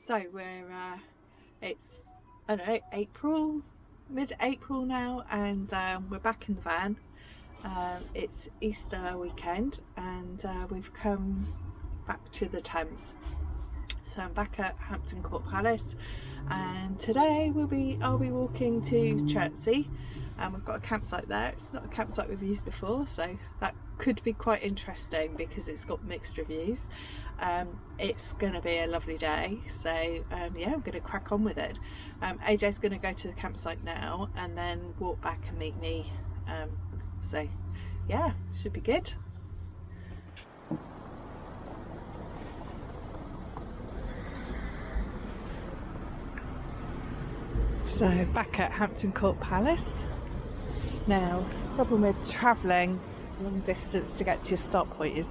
So we're it's, I don't know, April, mid-April now, and we're back in the van. It's Easter weekend, and we've come back to the Thames. So I'm back at Hampton Court Palace, and today I'll be walking to Chertsey, and we've got a campsite there. It's not a campsite we've used before, so that could be quite interesting because it's got mixed reviews. It's gonna be a lovely day, so yeah, I'm gonna crack on with it. AJ's gonna go to the campsite now and then walk back and meet me, so yeah, should be good. So back at Hampton Court Palace now. Problem with travelling long distance to get to your start point is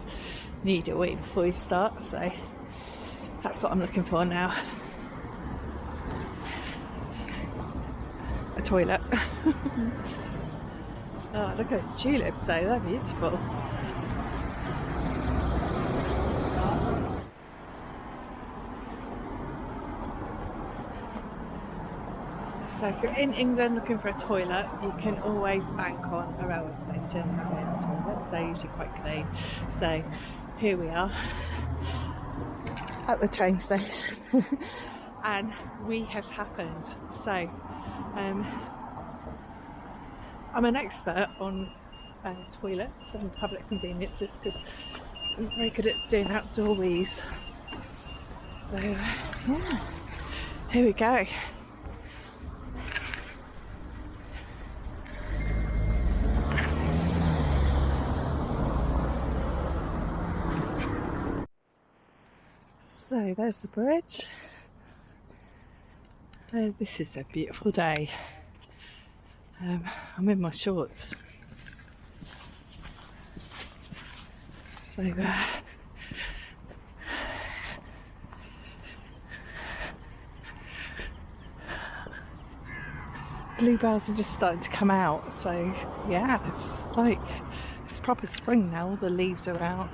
you need a wait before you start, so that's what I'm looking for now. A toilet. Oh, look at those tulips though, they're beautiful. So if you're in England looking for a toilet, you can always bank on a railway station having a toilet. They're usually quite clean. So here we are at the train station and we has happened. So I'm an expert on toilets and public conveniences because I'm very good at doing outdoor wheeze. So yeah, here we go. So there's the bridge. This is a beautiful day. I'm in my shorts. So bluebells are just starting to come out. So yeah, it's proper spring now. All the leaves are out.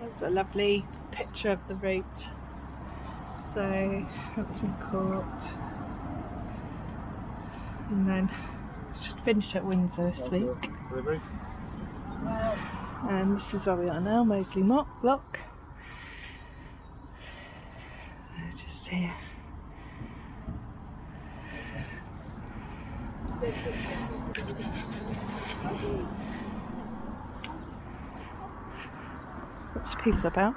There's a lovely picture of the route. So Hampton Court, and then should finish at Windsor this week. And this is where we are now, Moseley Lock. Just here. Lots of people about.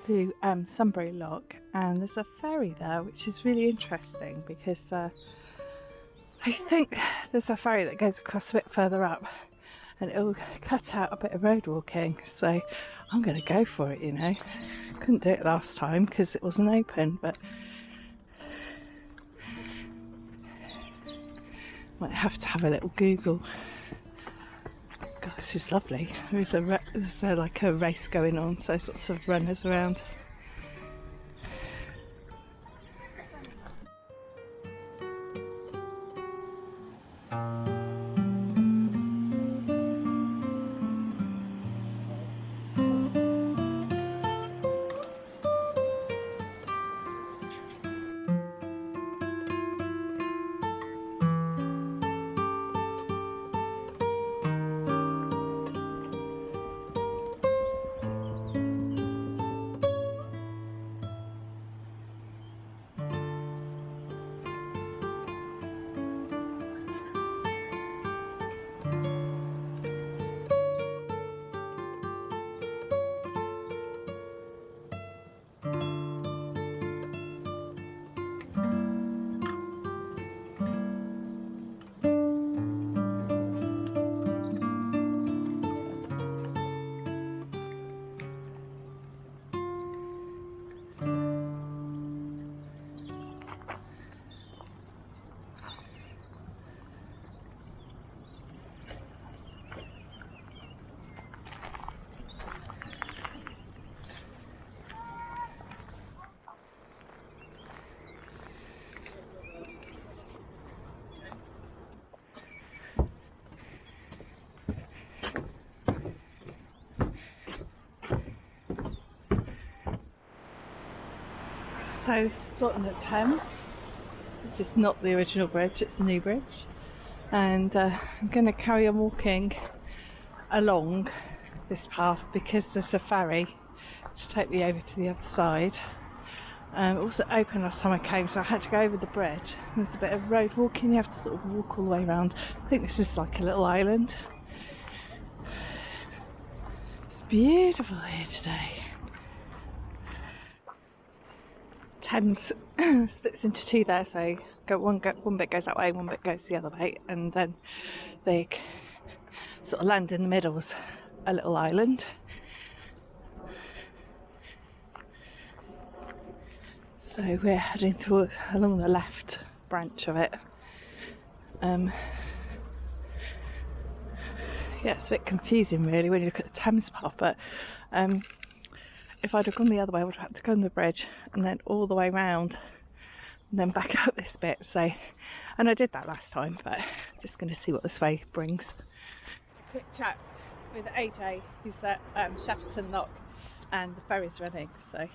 To Sunbury Lock, and there's a ferry there which is really interesting because I think there's a ferry that goes across a bit further up and it'll cut out a bit of road walking, so I'm going to go for it, you know. Couldn't do it last time because it wasn't open, but might have to have a little Google. God, this is lovely. There's like a race going on, so there's lots of runners around. So this is what on the Thames. This is not the original bridge, it's the new bridge. And I'm going to carry on walking along this path because there's a ferry to take me over to the other side. It wasn't open last time I came, so I had to go over the bridge. There's a bit of road walking, you have to sort of walk all the way around. I think this is like a little island. It's beautiful here today. Thames splits into two there, so one bit goes that way, one bit goes the other way, and then they sort of land in the middle as a little island. So we're heading along the left branch of it. Yeah, it's a bit confusing really when you look at the Thames part, but if I'd have gone the other way, I would have had to go on the bridge and then all the way round and then back out this bit. So, and I did that last time, but just going to see what this way brings. Quick chat with AJ, who's at Hampton Lock, and the ferry's running, so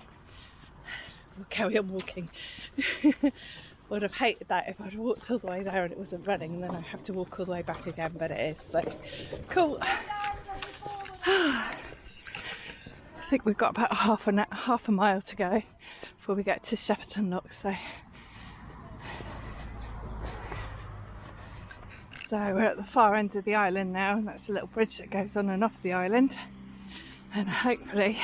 we'll carry on walking. Would have hated that if I'd walked all the way there and it wasn't running, and then I have to walk all the way back again, but it is, so cool. I think we've got about half a mile to go before we get to Hampton Lock, so we're at the far end of the island now, and that's a little bridge that goes on and off the island, and hopefully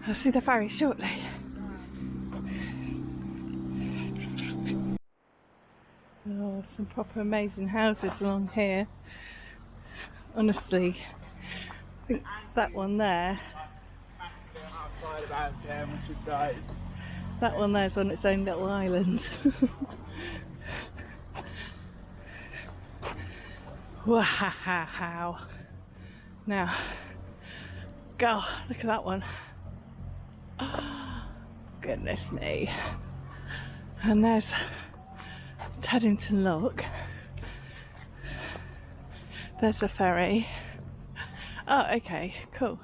I'll see the ferry shortly. Oh, some proper amazing houses along here. Honestly, I think that one there, that one there's on its own little island. Wow. Now, go, look at that one. Oh, goodness me. And there's Hampton Lock. There's a ferry. Oh, okay, cool.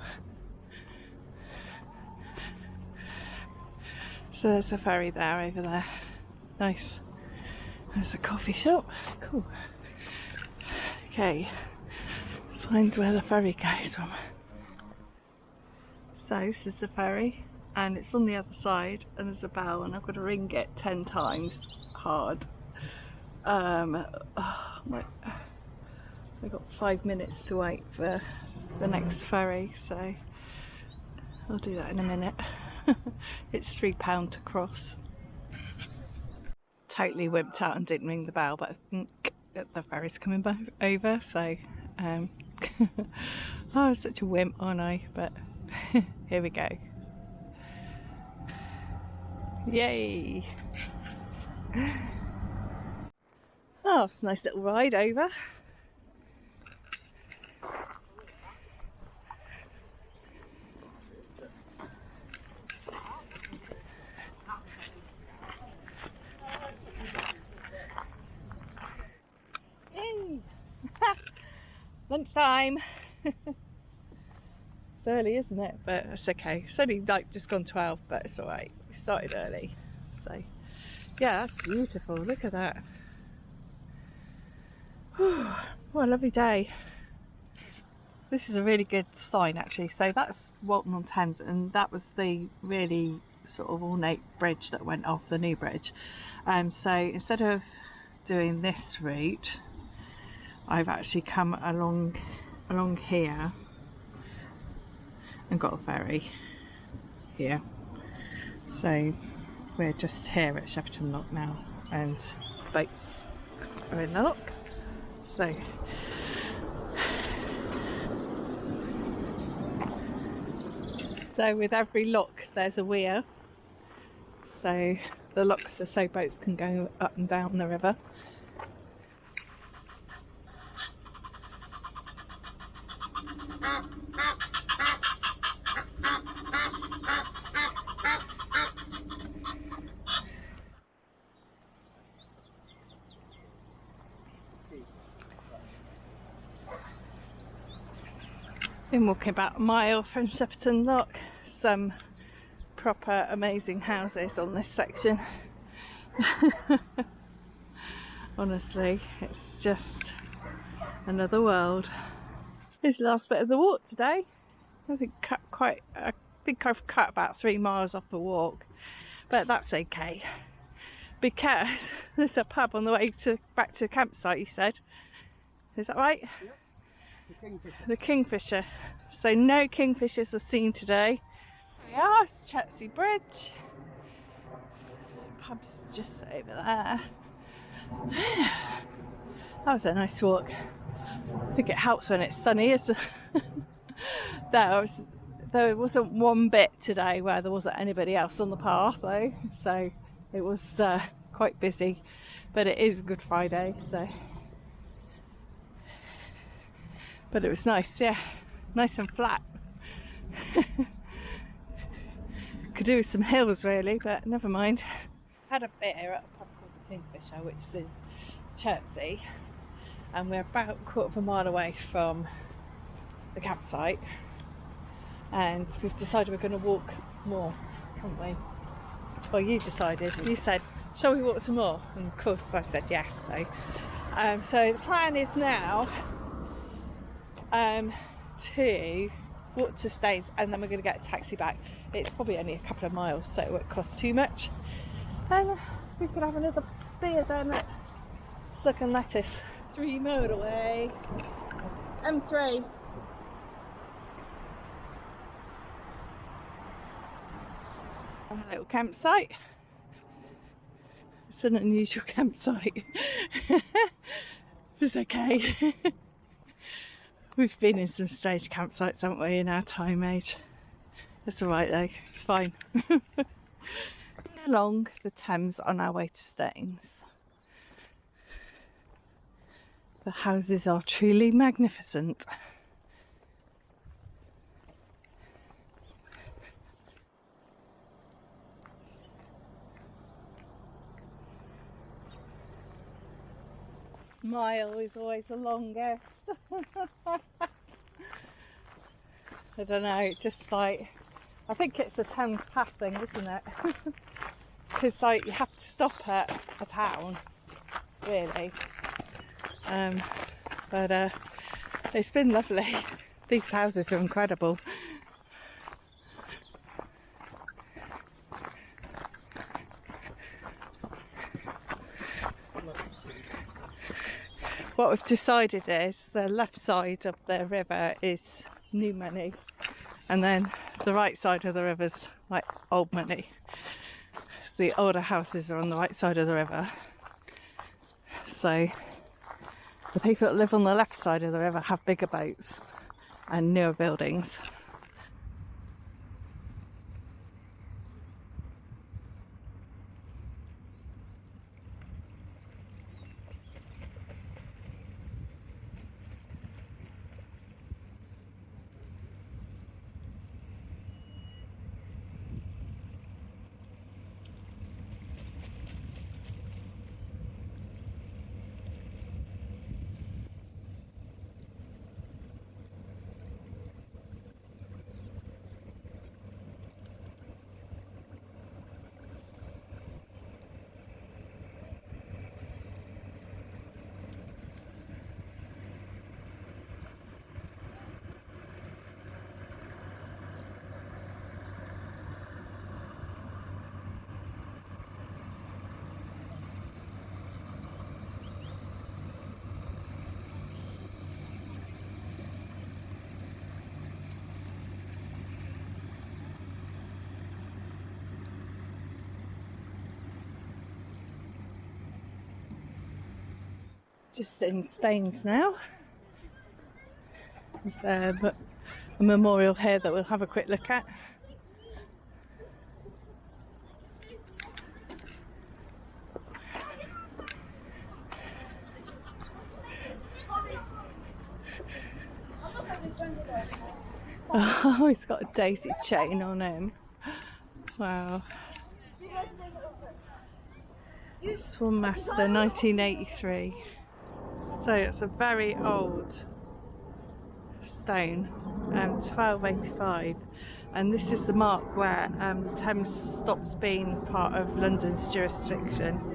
So there's a ferry there, over there. Nice. There's a coffee shop. Cool. Okay, let's find where the ferry goes from. So this is the ferry, and it's on the other side, and there's a bell, and I've got to ring it 10 times hard. I've got 5 minutes to wait for the next ferry, so I'll do that in a minute. It's £3 to cross. Totally wimped out and didn't ring the bell, but I think the ferry's coming over, so oh, I'm such a wimp, aren't I? But here we go. Yay! Oh, it's a nice little ride over. Lunchtime. It's early, isn't it? But it's okay. It's only like just gone 12, but it's alright. We started early. So yeah, that's beautiful. Look at that. What a lovely day. This is a really good sign actually. So that's Walton on Thames, and that was the really sort of ornate bridge that went off, the new bridge. So instead of doing this route, I've actually come along here and got a ferry here. So we're just here at Hampton Lock now, and boats are in the lock. So with every lock there's a weir. So the locks are so boats can go up and down the river. Been walking about a mile from Hampton Lock. Some proper amazing houses on this section. Honestly, it's just another world. Here's the last bit of the walk today. I think I've cut about 3 miles off the walk, but that's okay because there's a pub on the way back to the campsite, you said. Is that right? Yep. The Kingfisher. The Kingfisher. So no kingfishers were seen today. Here we are, it's Chertsey Bridge. Pub's just over there. That was a nice walk. I think it helps when it's sunny, isn't it? There wasn't one bit today where there wasn't anybody else on the path though, so it was quite busy, but it is Good Friday, so. But it was nice, yeah, nice and flat. Could do with some hills really, but never mind. Had a beer at a pub called the Kingfisher, which is in Chertsey, and we're about a quarter of a mile away from the campsite, and we've decided we're going to walk more, haven't we? Well, you decided. You said, shall we walk some more? And of course I said yes. So the plan is now to walk to Thames, and then we're going to get a taxi back. It's probably only a couple of miles, so it won't cost too much, and we could have another beer then at Suck and Lettuce. 3 motorway, M3. A little campsite. It's an unusual campsite. It's okay. We've been in some strange campsites, haven't we, in our time age? It's alright though, it's fine. Along the Thames on our way to Thames. The houses are truly magnificent. Mile is always the longest. I don't know, just like, I think it's a Thames Pass thing, isn't it? Because like you have to stop at a town, really. But it's been lovely. These houses are incredible. What we've decided is the left side of the river is new money, and then the right side of the river's like old money. The older houses are on the right side of the river, so the people that live on the left side of the river have bigger boats and newer buildings. Just in Thames now. There's a memorial here that we'll have a quick look at. Oh, he's got a daisy chain on him. Wow. Swan Master 1983. So it's a very old stone, 1285. and this is the mark where the Thames stops being part of London's jurisdiction.